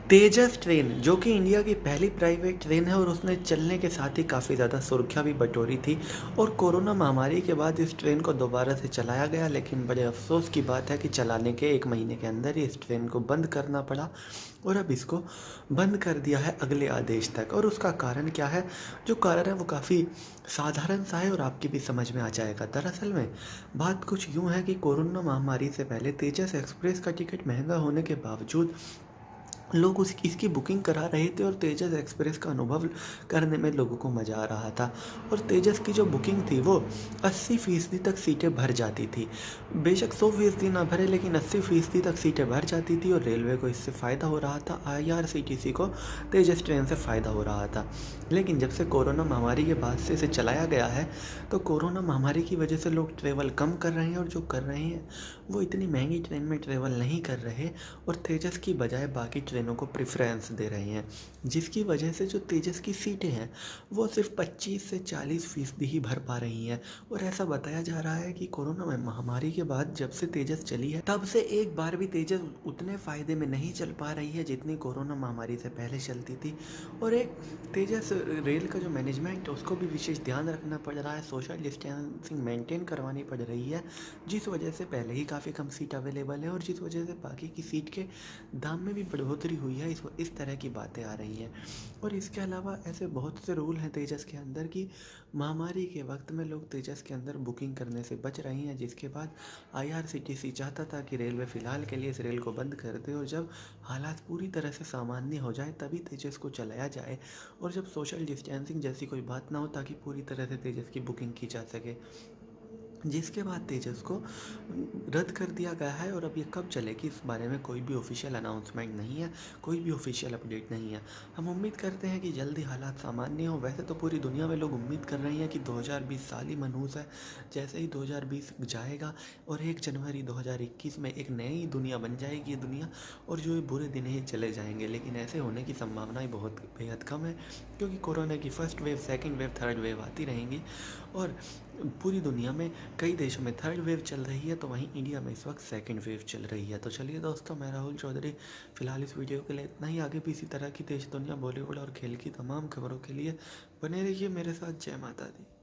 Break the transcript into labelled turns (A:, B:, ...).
A: तेजस train जो कि India की पहली प्राइवेट ट्रेन है और उसने चलने के साथ ही काफ़ी ज़्यादा सुर्खियाँ भी बटोरी थी। और कोरोना महामारी के बाद इस ट्रेन को दोबारा से चलाया गया, लेकिन बड़े अफसोस की बात है कि चलाने के 1 महीने के अंदर ही इस ट्रेन को बंद करना पड़ा। और अब इसको बंद कर दिया है अगले आदेश तक। और उसका कारण क्या है? जो कारण है वो काफ़ी साधारण सा है और आपकी भी समझ में आ जाएगा। दरअसल में बात कुछ यूँ है कि कोरोना महामारी से पहले तेजस एक्सप्रेस का टिकट महंगा होने के बावजूद लोग उस इसकी बुकिंग करा रहे थे और तेजस एक्सप्रेस का अनुभव करने में लोगों को मज़ा आ रहा था। और तेजस की जो बुकिंग थी वो 80% तक सीटें भर जाती थी। बेशक 100% ना भरे, लेकिन 80% तक सीटें भर जाती थी और रेलवे को इससे फ़ायदा हो रहा था, IRCTC को तेजस ट्रेन से फ़ायदा हो रहा था। लेकिन जब से कोरोना महामारी के बाद से इसे चलाया गया है, तो कोरोना महामारी की वजह से लोग ट्रैवल कम कर रहे हैं और जो कर रहे हैं वो इतनी महंगी ट्रेन में ट्रैवल नहीं कर रहे और तेजस की बजाय बाकी ट्रेनों को प्रेफरेंस दे रहे हैं, जिसकी वजह से जो तेजस की सीटें हैं वो सिर्फ 25 से 40% ही भर पा रही हैं। और ऐसा बताया जा रहा है कि कोरोना महामारी के बाद जब से तेजस चली है तब से एक बार भी तेजस उतने फ़ायदे में नहीं चल पा रही है जितनी कोरोना महामारी से पहले चलती थी। और एक तेजस रेल का जो मैनेजमेंट है उसको भी विशेष ध्यान रखना पड़ रहा है, सोशल डिस्टेंसिंग मेंटेन करवानी पड़ रही है, जिस वजह से पहले ही काफ़ी कम सीट अवेलेबल है और जिस वजह से बाकी की सीट के दाम में भी बढ़ोतरी हुई है। इस तरह की बातें आ रही हैं। और इसके अलावा ऐसे बहुत से रूल हैं तेजस के अंदर कि महामारी के वक्त में लोग तेजस के अंदर बुकिंग करने से बच रही हैं, जिसके बाद IRCTC चाहता था कि रेलवे फ़िलहाल के लिए इस रेल को बंद कर दे और जब हालात पूरी तरह से सामान्य हो जाए तभी तेजस को चलाया जाए, और जब सोशल डिस्टेंसिंग जैसी कोई बात ना हो, ताकि पूरी तरह से तेजस की बुकिंग की जा सके। जिसके बाद तेजस को रद्द कर दिया गया है और अब ये कब चलेगी इस बारे में कोई भी ऑफिशियल अनाउंसमेंट नहीं है, कोई भी ऑफिशियल अपडेट नहीं है। हम उम्मीद करते हैं कि जल्दी हालात सामान्य हो। वैसे तो पूरी दुनिया में लोग उम्मीद कर रहे हैं कि 2020 साल ही मनहूस है। जैसे ही 2020 जाएगा और 1 जनवरी 2021 में एक नई दुनिया बन जाएगी ये दुनिया, और जो ये बुरे दिन ही चले जाएंगे। लेकिन ऐसे होने की संभावनाएं बहुत बेहद कम है, क्योंकि कोरोना की first wave, second wave, third wave आती रहेंगी। और पूरी दुनिया में कई देशों में थर्ड वेव चल रही है, तो वहीं इंडिया में इस वक्त सेकंड वेव चल रही है। तो चलिए दोस्तों, मैं राहुल चौधरी, फ़िलहाल इस वीडियो के लिए इतना ही। आगे भी इसी तरह की देश दुनिया, बॉलीवुड और खेल की तमाम खबरों के लिए बने रहिए मेरे साथ। जय माता दी।